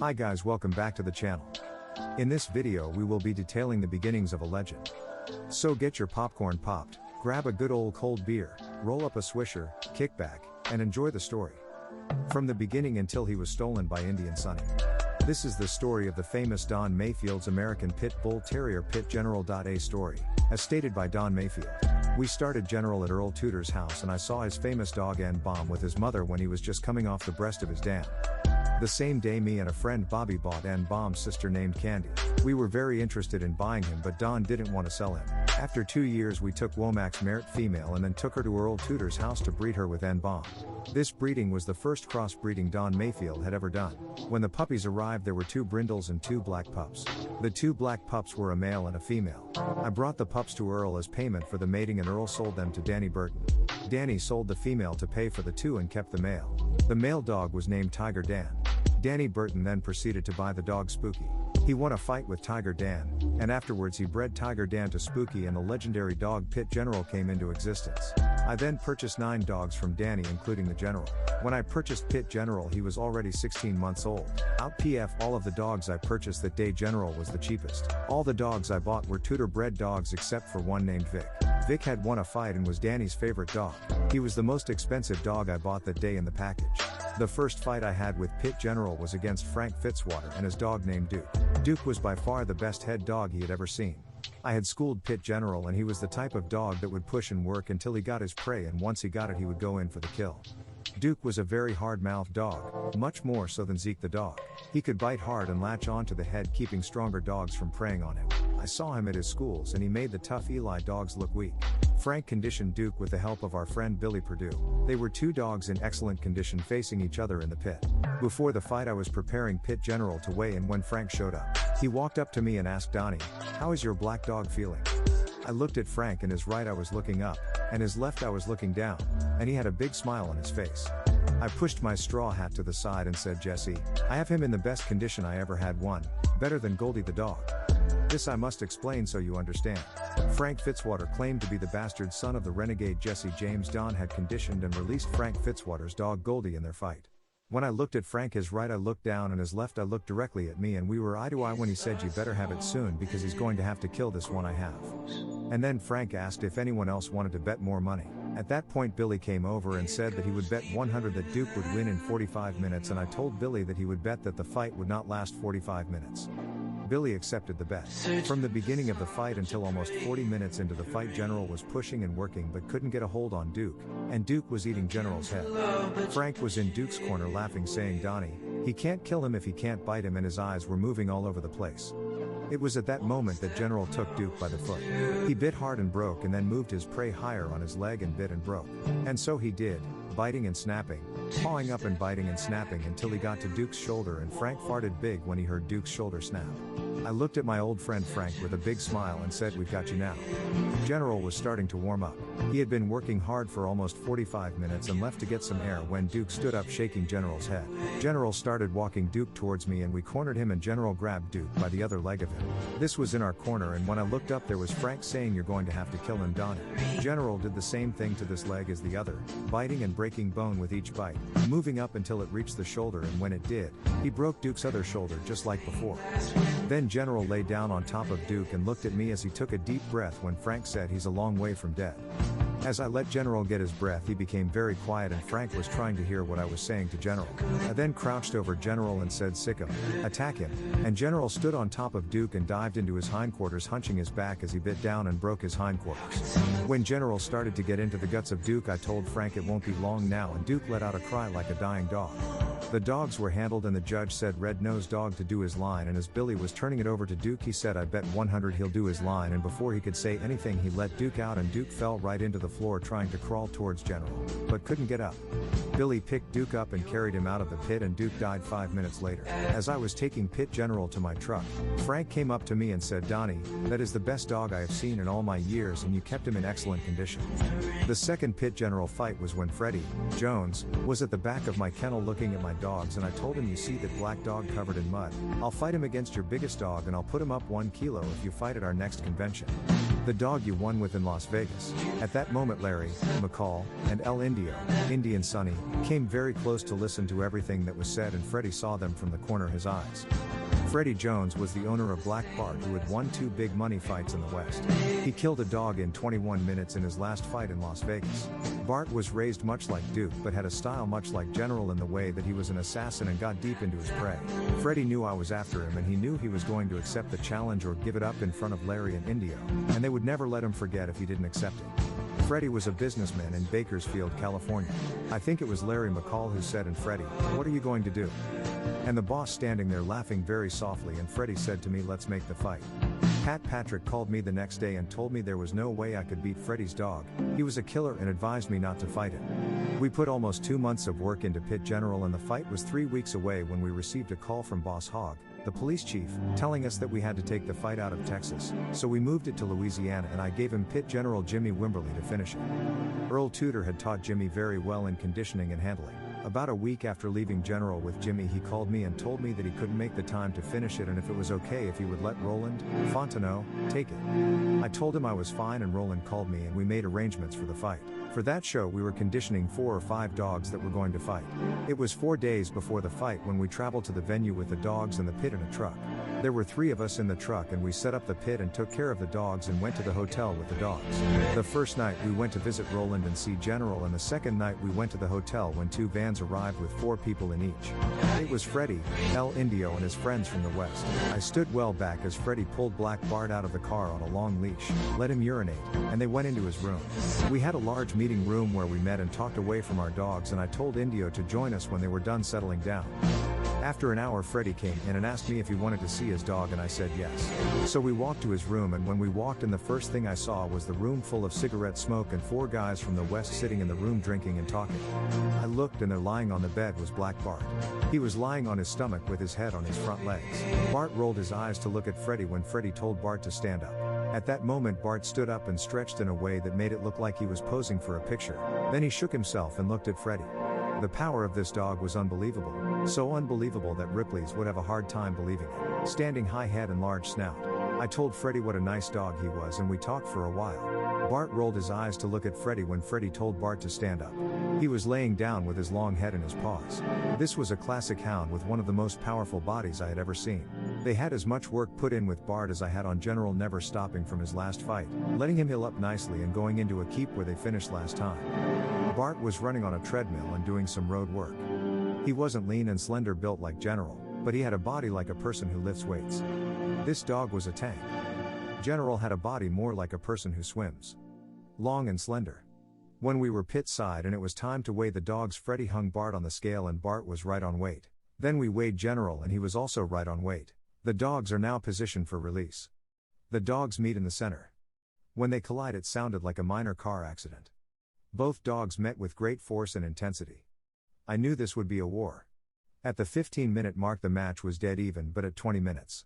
Hi guys, welcome back to the channel. In this video we will be detailing the beginnings of a legend. So get your popcorn popped, grab a good old cold beer, roll up a swisher, kick back, and enjoy the story. From the beginning until he was stolen by Indian Sonny. This is the story of the famous Don Mayfield's American Pit Bull Terrier Pit General. A story, as stated by Don Mayfield. We started General at Earl Tudor's house and I saw his famous dog N-Bomb with his mother when he was just coming off the breast of his dam. The same day me and a friend Bobby bought N-Bomb's sister named Candy. We were very interested in buying him but Don didn't want to sell him. After 2 years we took Womack's Merit female and then took her to Earl Tudor's house to breed her with N-Bomb. This breeding was the first crossbreeding Don Mayfield had ever done. When the puppies arrived there were 2 brindles and 2 black pups. The 2 black pups were a male and a female. I brought the pups to Earl as payment for the mating and Earl sold them to Danny Burton. Danny sold the female to pay for the 2 and kept the male. The male dog was named Tiger Dan. Danny Burton then proceeded to buy the dog Spooky. He won a fight with Tiger Dan, and afterwards he bred Tiger Dan to Spooky and the legendary dog Pit General came into existence. I then purchased 9 dogs from Danny including the General. When I purchased Pit General he was already 16 months old. Out PF all of the dogs I purchased that day General was the cheapest. All the dogs I bought were Tudor bred dogs except for one named Vic. Vic had won a fight and was Danny's favorite dog. He was the most expensive dog I bought that day in the package. The first fight I had with Pit General was against Frank Fitzwater and his dog named Duke. Duke was by far the best head dog he had ever seen. I had schooled Pit General and he was the type of dog that would push and work until he got his prey and once he got it he would go in for the kill. Duke was a very hard-mouthed dog, much more so than Zeke the dog. He could bite hard and latch on to the head keeping stronger dogs from preying on him. I saw him at his schools and he made the tough Eli dogs look weak. Frank conditioned Duke with the help of our friend Billy Perdue. They were 2 dogs in excellent condition facing each other in the pit. Before the fight I was preparing Pit General to weigh in when Frank showed up. He walked up to me and asked Donnie, "How is your black dog feeling?" I looked at Frank and his right I was looking up, and his left I was looking down, and he had a big smile on his face. I pushed my straw hat to the side and said, "Jesse, I have him in the best condition I ever had one, better than Goldie the dog." This I must explain so you understand. Frank Fitzwater claimed to be the bastard son of the renegade Jesse James. Don had conditioned and released Frank Fitzwater's dog Goldie in their fight. When I looked at Frank his right I looked down and his left I looked directly at me and we were eye to eye when he said, "You better have it soon because he's going to have to kill this one I have." And then Frank asked if anyone else wanted to bet more money. At that point Billy came over and said that he would bet 100 that Duke would win in 45 minutes and I told Billy that he would bet that the fight would not last 45 minutes. Billy accepted the bet. From the beginning of the fight until almost 40 minutes into the fight General was pushing and working but couldn't get a hold on Duke, and Duke was eating General's head. Frank was in Duke's corner laughing saying, "Donnie, he can't kill him if he can't bite him," and his eyes were moving all over the place. It was at that moment that General took Duke by the foot. He bit hard and broke and then moved his prey higher on his leg and bit and broke. And so he did, biting and snapping, pawing up and biting and snapping until he got to Duke's shoulder and Frank farted big when he heard Duke's shoulder snap. I looked at my old friend Frank with a big smile and said, "We've got you now." General was starting to warm up. He had been working hard for almost 45 minutes and left to get some air when Duke stood up shaking General's head. General started walking Duke towards me and we cornered him and General grabbed Duke by the other leg of him. This was in our corner and when I looked up there was Frank saying, "You're going to have to kill him, Donnie." General did the same thing to this leg as the other, biting and breaking bone with each bite, moving up until it reached the shoulder and when it did, he broke Duke's other shoulder just like before. Then General lay down on top of Duke and looked at me as he took a deep breath when Frank said, "He's a long way from dead." As I let General get his breath he became very quiet and Frank was trying to hear what I was saying to General. I then crouched over General and said, "Sick him, attack him," and General stood on top of Duke and dived into his hindquarters hunching his back as he bit down and broke his hindquarters. When General started to get into the guts of Duke I told Frank it won't be long now and Duke let out a cry like a dying dog. The dogs were handled and the judge said red-nosed dog to do his line and as Billy was turning it over to Duke he said, "I bet 100 he'll do his line," and before he could say anything he let Duke out and Duke fell right into the floor trying to crawl towards General, but couldn't get up. Billy picked Duke up and carried him out of the pit and Duke died 5 minutes later. As I was taking Pit General to my truck, Frank came up to me and said, "Donnie, that is the best dog I have seen in all my years and you kept him in excellent condition." The second Pit General fight was when Freddie Jones was at the back of my kennel looking at my dogs and I told him, "You see that black dog covered in mud? I'll fight him against your biggest dog and I'll put him up 1 kilo if you fight at our next convention. The dog you won with in Las Vegas." At that moment moment Larry, McCall, and El Indio, Indian Sonny, came very close to listen to everything that was said, and Freddie saw them from the corner of his eyes. Freddie Jones was the owner of Black Bart, who had won 2 big money fights in the West. He killed a dog in 21 minutes in his last fight in Las Vegas. Bart was raised much like Duke but had a style much like General in the way that he was an assassin and got deep into his prey. Freddie knew I was after him, and he knew he was going to accept the challenge or give it up in front of Larry and Indio, and they would never let him forget if he didn't accept it. Freddie was a businessman in Bakersfield, California. I think it was Larry McCall who said, "And Freddie, what are you going to do?" And the boss standing there laughing very softly, and Freddie said to me, "Let's make the fight." Pat Patrick called me the next day and told me there was no way I could beat Freddie's dog. He was a killer and advised me not to fight him. We put almost 2 months of work into Pit General, and the fight was 3 weeks away when we received a call from Boss Hogg, the police chief, telling us that we had to take the fight out of Texas, so we moved it to Louisiana, and I gave him Pit General Jimmy Wimberly to finish it. Earl Tudor had taught Jimmy very well in conditioning and handling. About a week after leaving General with Jimmy, he called me and told me that he couldn't make the time to finish it, and if it was okay if he would let Roland Fontenot take it. I told him I was fine, and Roland called me and we made arrangements for the fight. For that show we were conditioning 4 or 5 dogs that were going to fight. It was 4 days before the fight when we traveled to the venue with the dogs and the pit in a truck. There were 3 of us in the truck, and we set up the pit and took care of the dogs and went to the hotel with the dogs. The first night we went to visit Roland and see General, and the second night we went to the hotel when 2 vans arrived with 4 people in each. It was Freddie, El Indio and his friends from the West. I stood well back as Freddie pulled Black Bart out of the car on a long leash, let him urinate, and they went into his room. We had a large meeting room where we met and talked away from our dogs, and I told Indio to join us when they were done settling down. After an hour, Freddie came in and asked me if he wanted to see his dog, and I said yes. So we walked to his room, and when we walked in, the first thing I saw was the room full of cigarette smoke and 4 guys from the West sitting in the room drinking and talking. I looked, and there lying on the bed was Black Bart. He was lying on his stomach with his head on his front legs. Bart rolled his eyes to look at Freddie when Freddie told Bart to stand up. At that moment, Bart stood up and stretched in a way that made it look like he was posing for a picture. Then he shook himself and looked at Freddie. The power of this dog was unbelievable. So unbelievable that Ripley's would have a hard time believing it. Standing high head and large snout. I told Freddie what a nice dog he was, and we talked for a while. Bart rolled his eyes to look at Freddie when Freddie told Bart to stand up. He was laying down with his long head in his paws. This was a classic hound with one of the most powerful bodies I had ever seen. They had as much work put in with Bart as I had on General, never stopping from his last fight, letting him heal up nicely and going into a keep where they finished last time. Bart was running on a treadmill and doing some road work. He wasn't lean and slender built like General, but he had a body like a person who lifts weights. This dog was a tank. General had a body more like a person who swims. Long and slender. When we were pit side and it was time to weigh the dogs, Freddie hung Bart on the scale and Bart was right on weight. Then we weighed General and he was also right on weight. The dogs are now positioned for release. The dogs meet in the center. When they collide, it sounded like a minor car accident. Both dogs met with great force and intensity. I knew this would be a war. At the 15-minute mark the match was dead even, but at 20 minutes.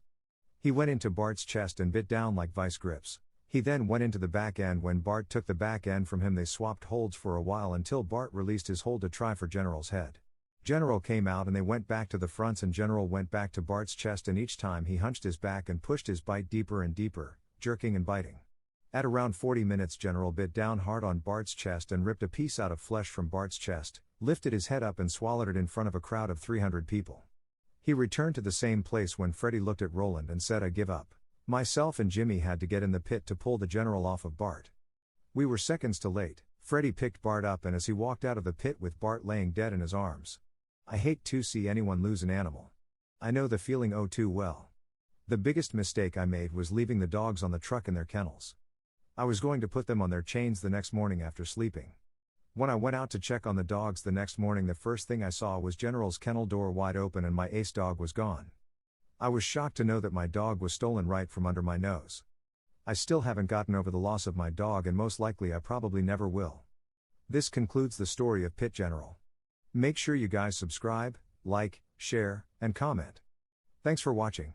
He went into Bart's chest and bit down like vice grips. He then went into the back end. When Bart took the back end from him, they swapped holds for a while until Bart released his hold to try for General's head. General came out and they went back to the fronts, and General went back to Bart's chest, and each time he hunched his back and pushed his bite deeper and deeper, jerking and biting. At around 40 minutes General bit down hard on Bart's chest and ripped a piece out of flesh from Bart's chest, lifted his head up and swallowed it in front of a crowd of 300 people. He returned to the same place when Freddie looked at Roland and said, "I give up." Myself and Jimmy had to get in the pit to pull the General off of Bart. We were seconds too late. Freddie picked Bart up, and as he walked out of the pit with Bart laying dead in his arms. I hate to see anyone lose an animal. I know the feeling oh too well. The biggest mistake I made was leaving the dogs on the truck in their kennels. I was going to put them on their chains the next morning after sleeping. When I went out to check on the dogs the next morning, the first thing I saw was General's kennel door wide open and my ace dog was gone. I was shocked to know that my dog was stolen right from under my nose. I still haven't gotten over the loss of my dog, and most likely I probably never will. This concludes the story of Pit General. Make sure you guys subscribe, like, share, and comment. Thanks for watching.